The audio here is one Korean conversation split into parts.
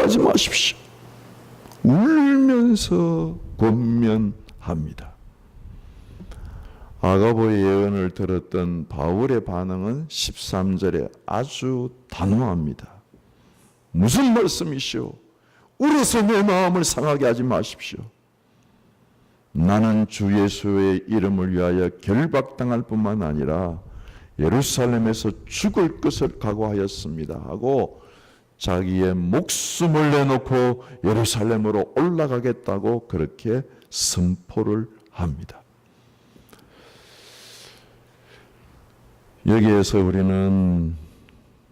올라가지 마십시오. 울면서 권면합니다. 아가보의 예언을 들었던 바울의 반응은 13절에 아주 단호합니다. 무슨 말씀이시오? 울어서 내 마음을 상하게 하지 마십시오. 나는 주 예수의 이름을 위하여 결박당할 뿐만 아니라 예루살렘에서 죽을 것을 각오하였습니다 하고 자기의 목숨을 내놓고 예루살렘으로 올라가겠다고 그렇게 선포를 합니다. 여기에서 우리는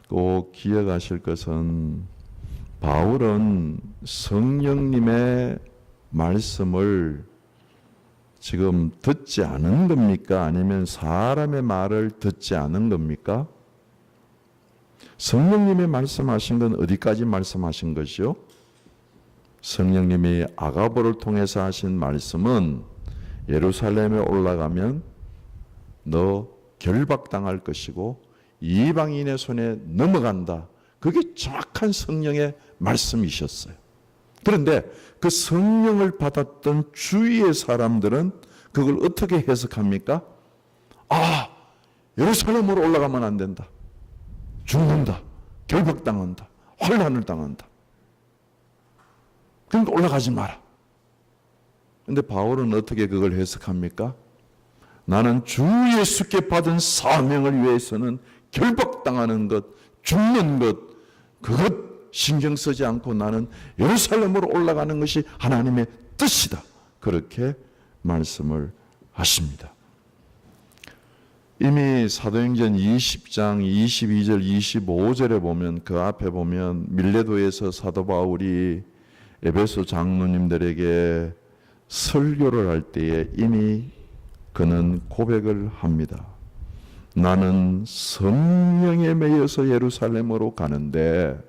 꼭 기억하실 것은 바울은 성령님의 말씀을 지금 듣지 않은 겁니까? 아니면 사람의 말을 듣지 않은 겁니까? 성령님이 말씀하신 건 어디까지 말씀하신 것이요? 성령님이 아가보를 통해서 하신 말씀은 예루살렘에 올라가면 너 결박당할 것이고 이방인의 손에 넘어간다. 그게 정확한 성령의 말씀이셨어요. 그런데 그 성령을 받았던 주위의 사람들은 그걸 어떻게 해석합니까? 아, 예루살렘으로 올라가면 안 된다. 죽는다. 결박당한다. 환난을 당한다. 그러니까 올라가지 마라. 그런데 바울은 어떻게 그걸 해석합니까? 나는 주 예수께 받은 사명을 위해서는 결박당하는 것, 죽는 것, 그것 신경 쓰지 않고 나는 예루살렘으로 올라가는 것이 하나님의 뜻이다. 그렇게 말씀을 하십니다. 이미 사도행전 20장 22절 25절에 보면 그 앞에 보면 밀레도에서 사도 바울이 에베소 장로님들에게 설교를 할 때에 이미 그는 고백을 합니다. 나는 성령에 매여서 예루살렘으로 가는데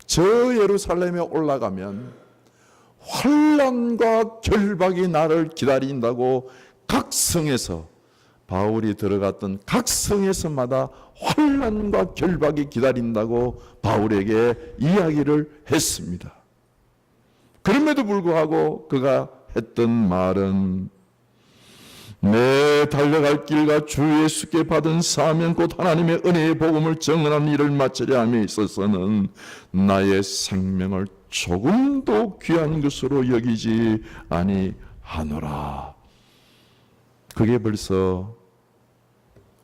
저 예루살렘에 올라가면 환난과 결박이 나를 기다린다고 각 성에서 바울이 들어갔던 각 성에서마다 환난과 결박이 기다린다고 바울에게 이야기를 했습니다. 그럼에도 불구하고 그가 했던 말은 내 달려갈 길과 주 예수께 받은 사명 곧 하나님의 은혜의 복음을 증언하는 일을 마치려 함에 있어서는 나의 생명을 조금도 귀한 것으로 여기지 아니하노라. 그게 벌써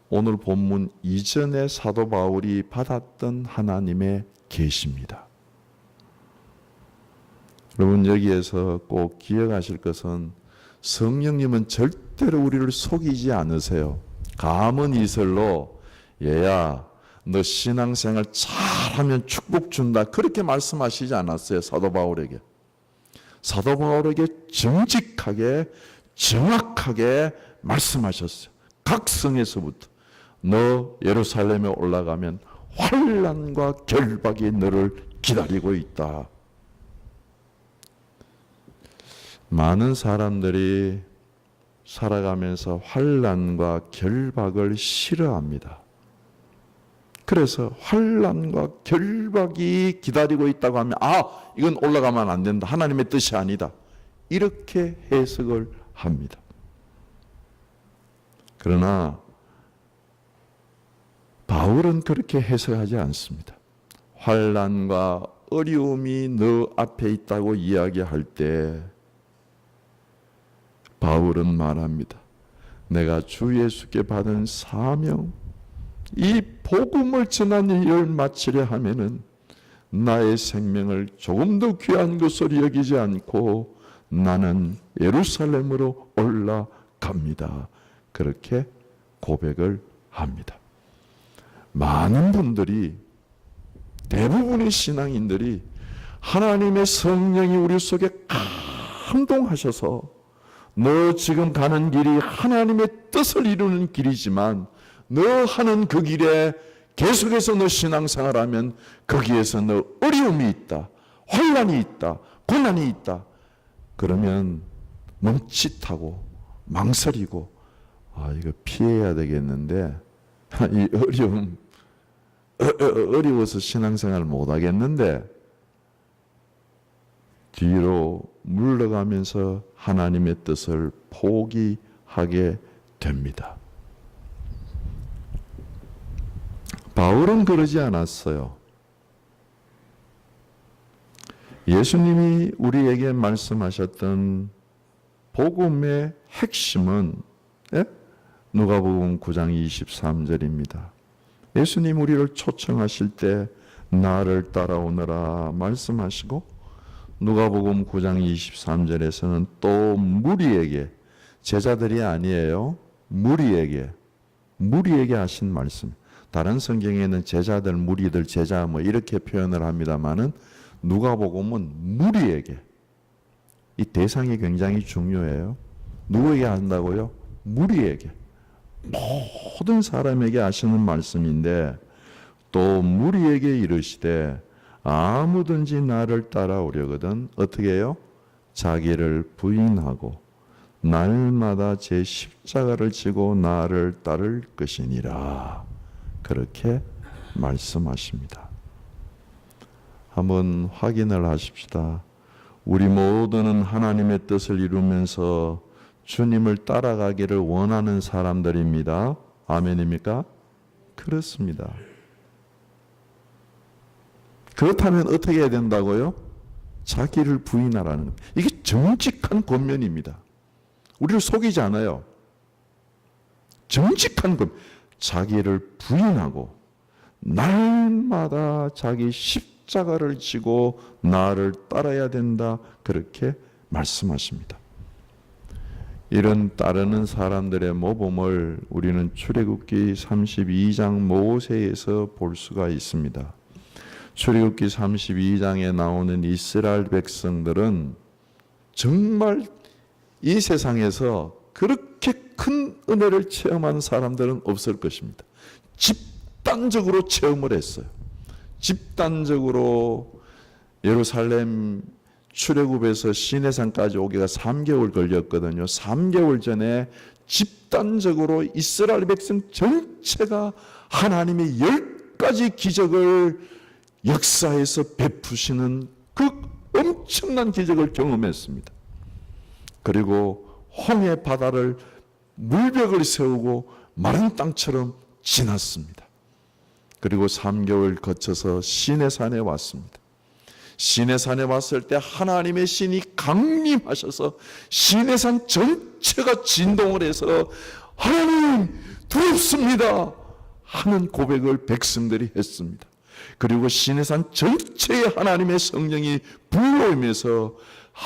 오늘 본문 이전에 사도 바울이 받았던 하나님의 계시입니다. 여러분 여기에서 꼭 기억하실 것은 성령님은 절대로 우리를 속이지 않으세요. 감은 이설로 얘야 너 신앙생활 잘하면 축복 준다 그렇게 말씀하시지 않았어요. 사도 바울에게. 사도 바울에게 정직하게 정확하게 말씀하셨어요. 각 성에서부터 너 예루살렘에 올라가면 환난과 결박이 너를 기다리고 있다. 많은 사람들이 살아가면서 환난과 결박을 싫어합니다. 그래서 환난과 결박이 기다리고 있다고 하면 이건 올라가면 안 된다. 하나님의 뜻이 아니다. 이렇게 해석을 합니다. 그러나 바울은 그렇게 해석하지 않습니다. 환난과 어려움이 너 앞에 있다고 이야기할 때 바울은 말합니다. 내가 주 예수께 받은 사명, 이 복음을 전하는 일을 마치려 하면은 나의 생명을 조금도 귀한 것으로 여기지 않고 나는 예루살렘으로 올라갑니다. 그렇게 고백을 합니다. 많은 분들이, 대부분의 신앙인들이 하나님의 성령이 우리 속에 감동하셔서 너 지금 가는 길이 하나님의 뜻을 이루는 길이지만 너 하는 그 길에 계속해서 너 신앙생활하면 거기에서 너 어려움이 있다, 환난이 있다, 고난이 있다. 그러면 멈칫하고 망설이고 이거 피해야 되겠는데 이 어려워서 신앙생활 못 하겠는데 뒤로 물러가면서 하나님의 뜻을 포기하게 됩니다. 바울은 그러지 않았어요. 예수님이 우리에게 말씀하셨던 복음의 핵심은 누가복음 9장 23절입니다. 예수님 우리를 초청하실 때 나를 따라오너라 말씀하시고 누가복음 9장 23절에서는 또 무리에게, 제자들이 아니에요, 무리에게 하신 말씀. 다른 성경에는 제자들, 무리들, 제자 뭐 이렇게 표현을 합니다마는 누가복음은 무리에게, 이 대상이 굉장히 중요해요. 누구에게 한다고요? 무리에게, 모든 사람에게 하시는 말씀인데, 또 무리에게 이르시되 아무든지 나를 따라오려거든 어떻게 해요? 자기를 부인하고 날마다 제 십자가를 지고 나를 따를 것이니라. 그렇게 말씀하십니다. 한번 확인을 하십시다. 우리 모두는 하나님의 뜻을 이루면서 주님을 따라가기를 원하는 사람들입니다. 아멘입니까? 그렇습니다. 그렇다면 어떻게 해야 된다고요? 자기를 부인하라는 것. 이게 정직한 권면입니다. 우리를 속이지 않아요. 정직한 권. 자기를 부인하고 날마다 자기 십자가를 지고 나를 따라야 된다. 그렇게 말씀하십니다. 이런 따르는 사람들의 모범을 우리는 출애굽기 32장 모세에서 볼 수가 있습니다. 출애굽기 32장에 나오는 이스라엘 백성들은 정말 이 세상에서 그렇게 큰 은혜를 체험한 사람들은 없을 것입니다. 집단적으로 체험을 했어요. 집단적으로 예루살렘 출애굽에서 시내산까지 오기가 3개월 걸렸거든요. 3개월 전에 집단적으로 이스라엘 백성 전체가 하나님의 10가지 기적을 역사에서 베푸시는 그 엄청난 기적을 경험했습니다. 그리고 홍해 바다를 물벽을 세우고 마른 땅처럼 지났습니다. 그리고 3개월 거쳐서 시내산에 왔습니다. 시내산에 왔을 때 하나님의 신이 강림하셔서 시내산 전체가 진동을 해서 하나님 두렵습니다 하는 고백을 백성들이 했습니다. 그리고 시내산 전체에 하나님의 성령이 불어오면서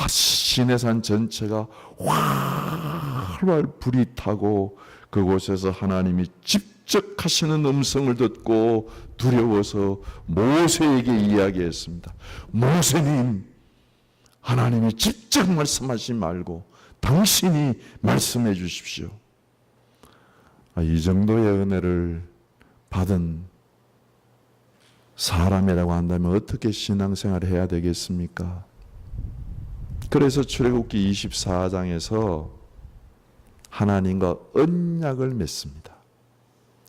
시내산 전체가 활활 불이 타고 그곳에서 하나님이 직접 하시는 음성을 듣고 두려워서 모세에게 이야기했습니다. 모세님, 하나님이 직접 말씀하지 말고 당신이 말씀해 주십시오. 이 정도의 은혜를 받은 사람이라고 한다면 어떻게 신앙생활을 해야 되겠습니까? 그래서 출애굽기 24장에서 하나님과 언약을 맺습니다.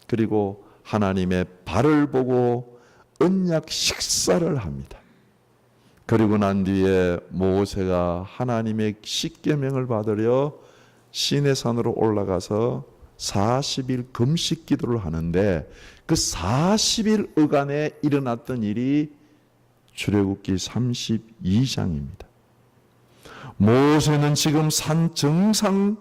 그리고 하나님의 발을 보고 언약 식사를 합니다. 그리고 난 뒤에 모세가 하나님의 십계명을 받으려 시내산으로 올라가서 40일 금식 기도를 하는데 그 40일 어간에 일어났던 일이 출애굽기 32장입니다. 모세는 지금 산 정상,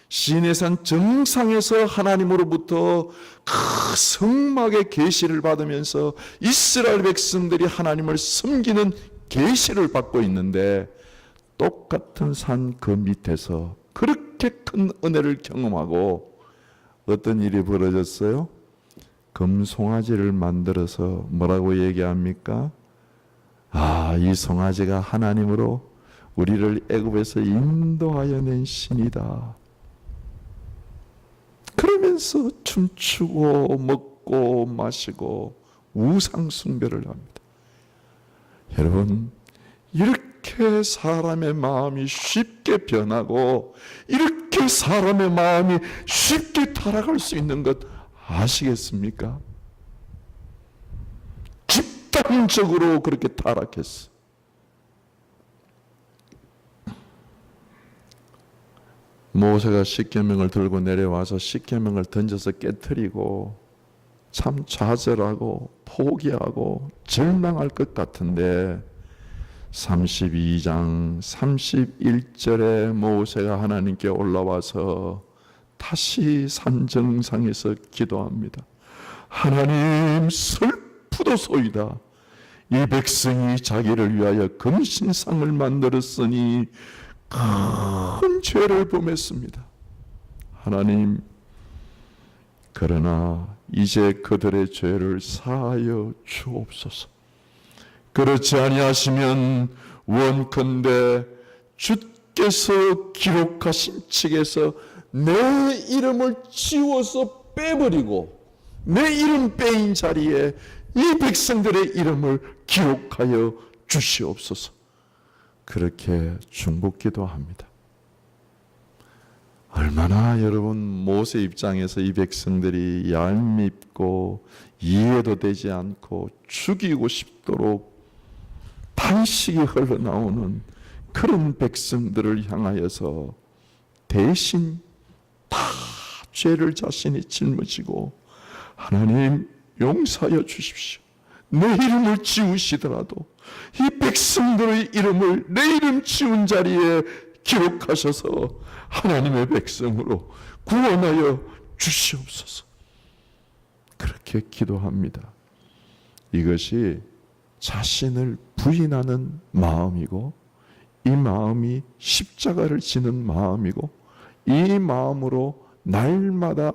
시내산 정상에서 하나님으로부터 그 성막의 계시를 받으면서 이스라엘 백성들이 하나님을 섬기는 계시를 받고 있는데 똑같은 산 그 밑에서 그렇게 큰 은혜를 경험하고 어떤 일이 벌어졌어요? 금송아지를 만들어서 뭐라고 얘기합니까? 이 송아지가 하나님으로 우리를 애굽에서 인도하여 낸 신이다. 그러면서 춤추고 먹고 마시고 우상 숭배를 합니다. 여러분, 이렇게 사람의 마음이 쉽게 변하고 이렇게 사람의 마음이 쉽게 타락할 수 있는 것 아시겠습니까? 집단적으로 그렇게 타락했어. 모세가 십계명을 들고 내려와서 십계명을 던져서 깨뜨리고 참 좌절하고 포기하고 절망할 것 같은데 32장 31절에 모세가 하나님께 올라와서 다시 산 정상에서 기도합니다. 하나님, 슬프도소이다. 이 백성이 자기를 위하여 금신상을 만들었으니 큰 죄를 범했습니다. 하나님, 그러나 이제 그들의 죄를 사하여 주옵소서. 그렇지 아니하시면 원컨대 주께서 기록하신 책에서 내 이름을 지워서 빼버리고 내 이름 빼인 자리에 이 백성들의 이름을 기록하여 주시옵소서. 그렇게 중보기도 합니다. 얼마나 여러분 모세 입장에서 이 백성들이 얄밉고 이해도 되지 않고 죽이고 싶도록 탄식이 흘러나오는 그런 백성들을 향하여서 대신 다 죄를 자신이 짊어지고 하나님 용서하여 주십시오. 내 이름을 지우시더라도 이 백성들의 이름을 내 이름 지운 자리에 기록하셔서 하나님의 백성으로 구원하여 주시옵소서. 그렇게 기도합니다. 이것이 자신을 부인하는 마음이고 이 마음이 십자가를 지는 마음이고 이 마음으로 날마다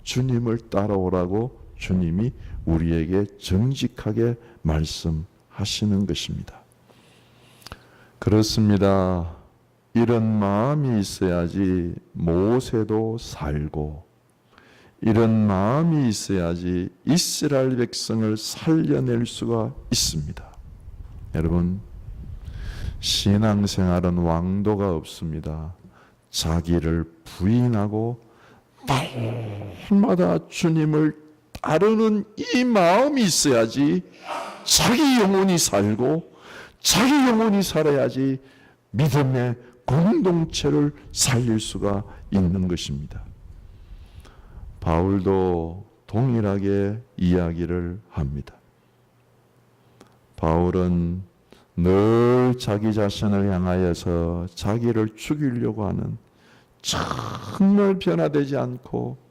주님을 따라오라고 주님이 우리에게 정직하게 말씀하시는 것입니다. 그렇습니다. 이런 마음이 있어야지 모세도 살고 이런 마음이 있어야지 이스라엘 백성을 살려낼 수가 있습니다. 여러분, 신앙생활은 왕도가 없습니다. 자기를 부인하고 날마다 주님을 따르는 이 마음이 있어야지 자기 영혼이 살고 자기 영혼이 살아야지 믿음의 공동체를 살릴 수가 있는 것입니다. 바울도 동일하게 이야기를 합니다. 바울은 늘 자기 자신을 향하여서 자기를 죽이려고 하는 정말 변화되지 않고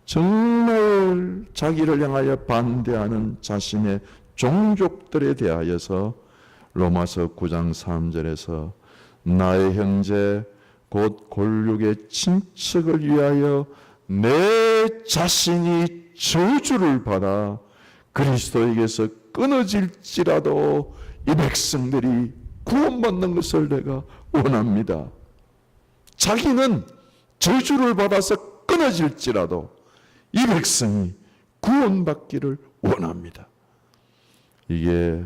정말 자기를 향하여 반대하는 자신의 종족들에 대하여서 로마서 9장 3절에서 나의 형제 곧 골육의 친척을 위하여 내 자신이 저주를 받아 그리스도에게서 끊어질지라도 이 백성들이 구원받는 것을 내가 원합니다. 자기는 저주를 받아서 끊어질지라도 이 백성이 구원받기를 원합니다. 이게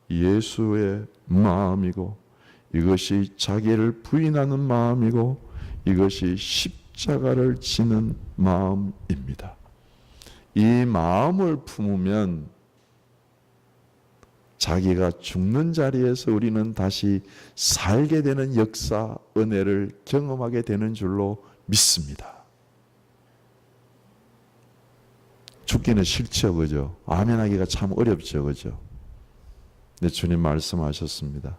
예수의 마음이고 이것이 자기를 부인하는 마음이고 이것이 십자가를 지는 마음입니다. 이 마음을 품으면 자기가 죽는 자리에서 우리는 다시 살게 되는 역사, 은혜를 경험하게 되는 줄로 믿습니다. 죽기는 싫죠, 그죠? 아멘하기가 참 어렵죠, 그죠? 근데 주님 말씀하셨습니다.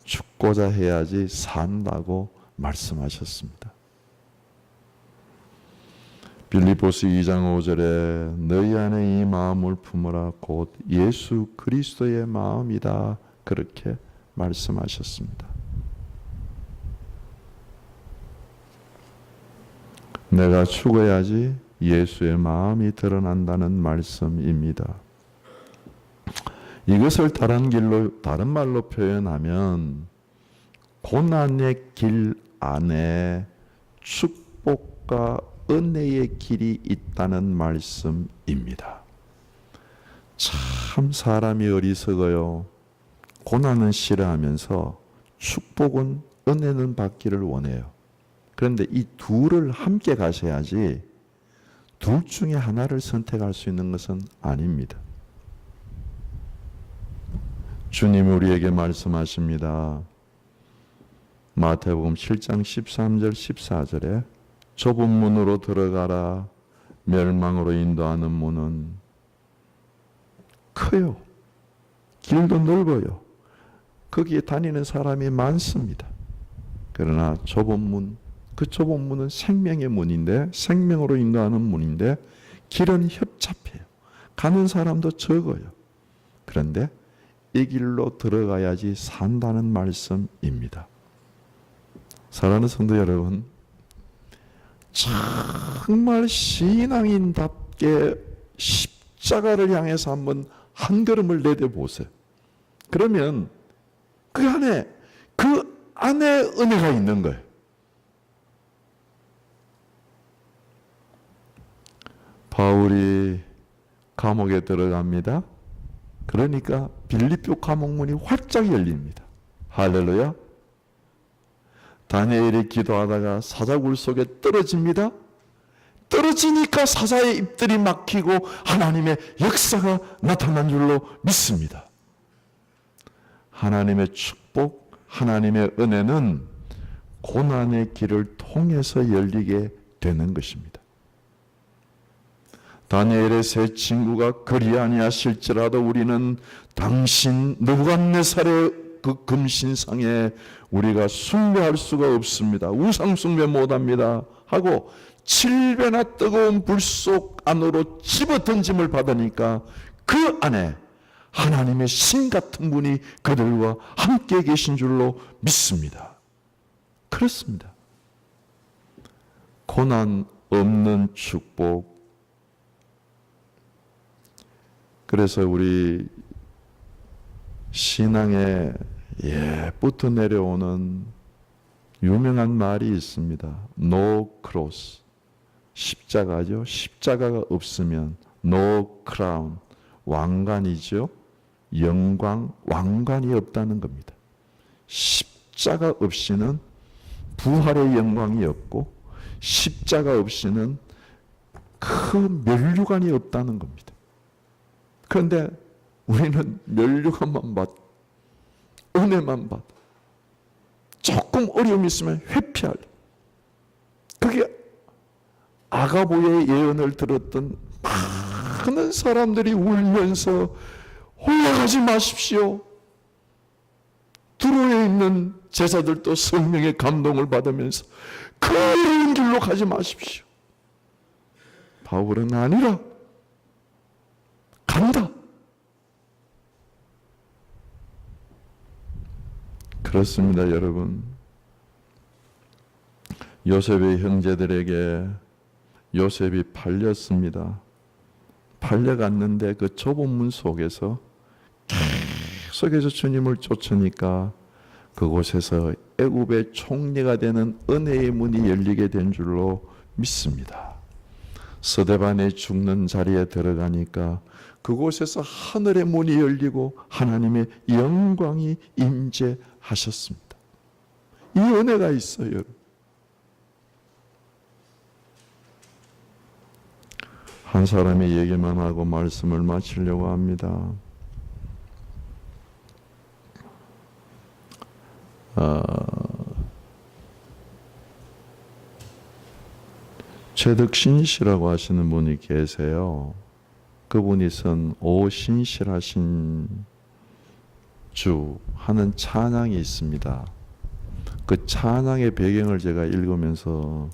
죽고자 해야지 산다고 말씀하셨습니다. 빌립보서 2장 5절에 너희 안에 이 마음을 품으라 곧 예수 그리스도의 마음이다 그렇게 말씀하셨습니다. 내가 죽어야지 예수의 마음이 드러난다는 말씀입니다. 이것을 다른 말로 표현하면 고난의 길 안에 축복과 은혜의 길이 있다는 말씀입니다. 참 사람이 어리석어요. 고난은 싫어하면서 축복은 은혜는 받기를 원해요. 그런데 이 둘을 함께 가셔야지 둘 중에 하나를 선택할 수 있는 것은 아닙니다. 주님 우리에게 말씀하십니다. 마태복음 7장 13절 14절에 좁은 문으로 들어가라. 멸망으로 인도하는 문은 커요. 길도 넓어요. 거기에 다니는 사람이 많습니다. 그러나 좁은 문, 그 좁은 문은 생명의 문인데, 생명으로 인도하는 문인데 길은 협잡해요. 가는 사람도 적어요. 그런데 이 길로 들어가야지 산다는 말씀입니다. 사랑하는 성도 여러분, 정말 신앙인답게 십자가를 향해서 한번 한 걸음을 내뎌보세요. 그러면 그 안에 은혜가 있는 거예요. 바울이 감옥에 들어갑니다. 그러니까 빌립보 감옥문이 활짝 열립니다. 할렐루야. 다니엘이 기도하다가 사자굴 속에 떨어집니다. 떨어지니까 사자의 입들이 막히고 하나님의 역사가 나타난 줄로 믿습니다. 하나님의 축복, 하나님의 은혜는 고난의 길을 통해서 열리게 되는 것입니다. 다니엘의 세 친구가 그리 아니하실지라도 우리는 당신 느부갓네살의 그 금신상에 우리가 숭배할 수가 없습니다. 우상 숭배 못합니다. 하고 7배나 뜨거운 불 속 안으로 집어던짐을 받으니까 그 안에 하나님의 신 같은 분이 그들과 함께 계신 줄로 믿습니다. 그렇습니다. 고난 없는 축복. 그래서 우리 신앙에 예부터 내려오는 유명한 말이 있습니다. No cross. 십자가죠. 십자가가 없으면 no crown. 왕관이죠. 영광, 왕관이 없다는 겁니다. 십자가 없이는 부활의 영광이 없고 십자가 없이는 그 면류관이 없다는 겁니다. 그런데 우리는 면류관만 받고 은혜만 받아. 조금 어려움이 있으면 회피할. 그게 아가보의 예언을 들었던 많은 사람들이 울면서 올라가지 마십시오. 두로에 있는 제자들도 성령의 감동을 받으면서 그 어려운 길로 가지 마십시오. 바울은 아니라 간다. 그렇습니다, 여러분. 요셉의 형제들에게 요셉이 팔렸습니다. 팔려갔는데 그 좁은 문 속에서 계속해서 주님을 쫓으니까 그곳에서 애굽의 총리가 되는 은혜의 문이 열리게 된 줄로 믿습니다. 스데반이 죽는 자리에 들어가니까 그곳에서 하늘의 문이 열리고 하나님의 영광이 임재하셨습니다. 이 은혜가 있어요, 여러분. 한 사람이 얘기만 하고 말씀을 마치려고 합니다. 최덕신 씨라고 하시는 분이 계세요. 그분이 쓴 오 신실하신 주 하는 찬양이 있습니다. 그 찬양의 배경을 제가 읽으면서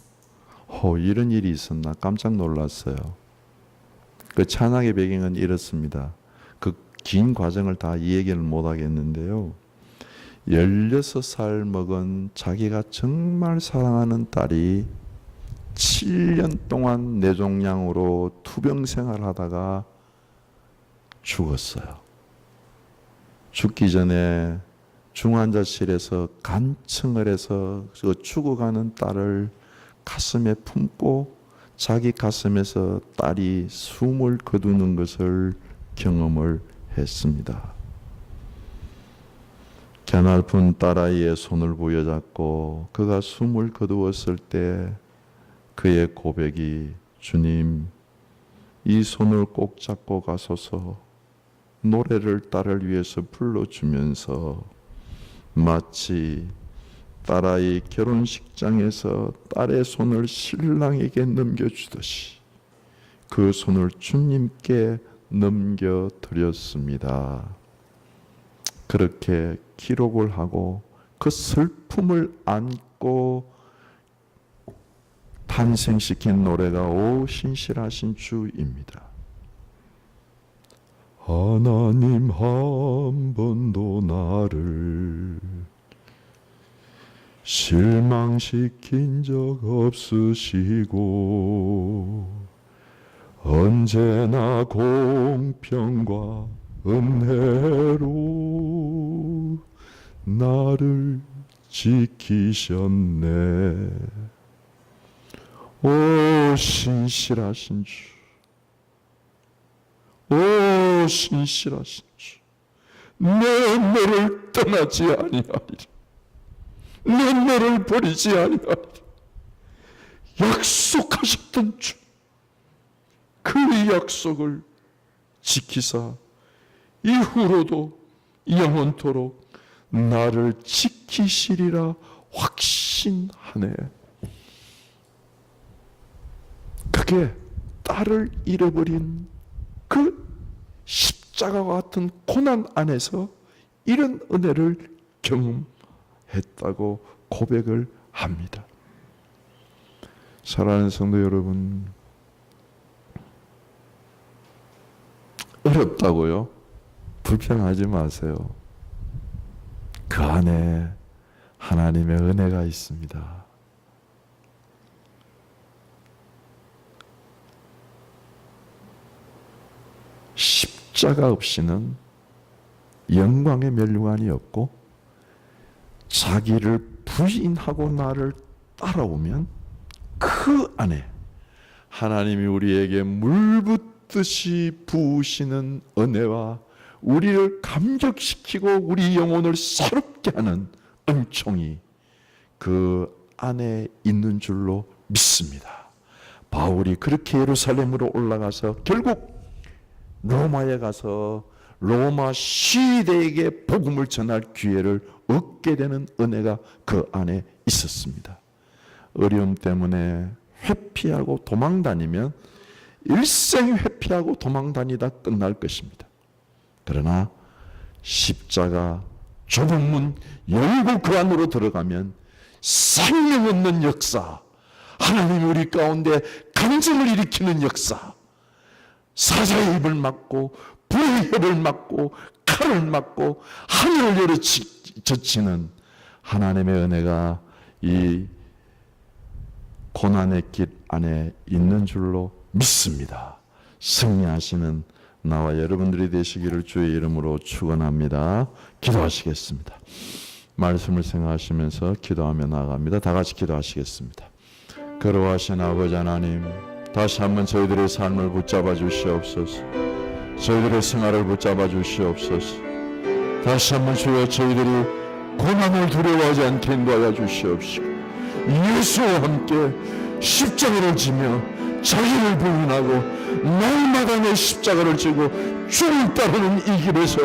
이런 일이 있었나 깜짝 놀랐어요. 그 찬양의 배경은 이렇습니다. 그 긴 과정을 다 이 얘기를 못 하겠는데요. 16살 먹은 자기가 정말 사랑하는 딸이 7년 동안 내종양으로 투병 생활하다가 죽었어요. 죽기 전에 중환자실에서 간청을 해서 그 죽어가는 딸을 가슴에 품고 자기 가슴에서 딸이 숨을 거두는 것을 경험을 했습니다. 겨날픈 딸아이의 손을 부여잡고 그가 숨을 거두었을 때 그의 고백이 주님, 이 손을 꼭 잡고 가소서 노래를 딸을 위해서 불러주면서 마치 딸아이 결혼식장에서 딸의 손을 신랑에게 넘겨주듯이 그 손을 주님께 넘겨드렸습니다. 그렇게 기록을 하고 그 슬픔을 안고 탄생시킨 노래가 오 신실하신 주입니다. 하나님 한 번도 나를 실망시킨 적 없으시고 언제나 공평과 은혜로 나를 지키셨네. 오 신실하신 주, 오 신실하신 주, 내 너를 떠나지 아니하리라. 내 너를 버리지 아니하리라. 약속하셨던 주, 그 약속을 지키사 이후로도 영원토록 나를 지키시리라 확신하네. 그게 딸을 잃어버린 그 십자가와 같은 고난 안에서 이런 은혜를 경험했다고 고백을 합니다. 사랑하는 성도 여러분, 어렵다고요? 불평하지 마세요. 그 안에 하나님의 은혜가 있습니다. 십자가 없이는 영광의 멸류관이 없고 자기를 부인하고 나를 따라오면 그 안에 하나님이 우리에게 물붓듯이 부으시는 은혜와 우리를 감격시키고 우리 영혼을 새롭게 하는 은총이 그 안에 있는 줄로 믿습니다. 바울이 그렇게 예루살렘으로 올라가서 결국 로마에 가서 로마 시대에게 복음을 전할 기회를 얻게 되는 은혜가 그 안에 있었습니다. 어려움 때문에 회피하고 도망다니면 일생 회피하고 도망다니다 끝날 것입니다. 그러나 십자가 좁은 문 열고 그 안으로 들어가면 생명 없는 역사, 하나님 우리 가운데 간증을 일으키는 역사, 사자의 입을 막고 불의 혀를 막고 칼을 막고 하늘을 열어 젖히는 하나님의 은혜가 이 고난의 길 안에 있는 줄로 믿습니다. 승리하시는 나와 여러분들이 되시기를 주의 이름으로 축원합니다. 기도하시겠습니다. 말씀을 생각하시면서 기도하며 나아갑니다. 다 같이 기도하시겠습니다. 거룩하신 아버지 하나님, 다시 한번 저희들의 삶을 붙잡아 주시옵소서. 저희들의 생활을 붙잡아 주시옵소서. 다시 한번 주여 저희들이 고난을 두려워하지 않게 인도하여 주시옵시고 예수와 함께 십자가를 지며 자기를 부인하고 날마다 내 십자가를 지고 주를 따르는 이 길에서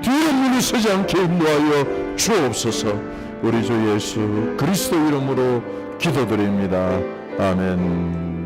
뒤에 물러서지 않게 인도하여 주옵소서. 우리 주 예수 그리스도 이름으로 기도드립니다. 아멘.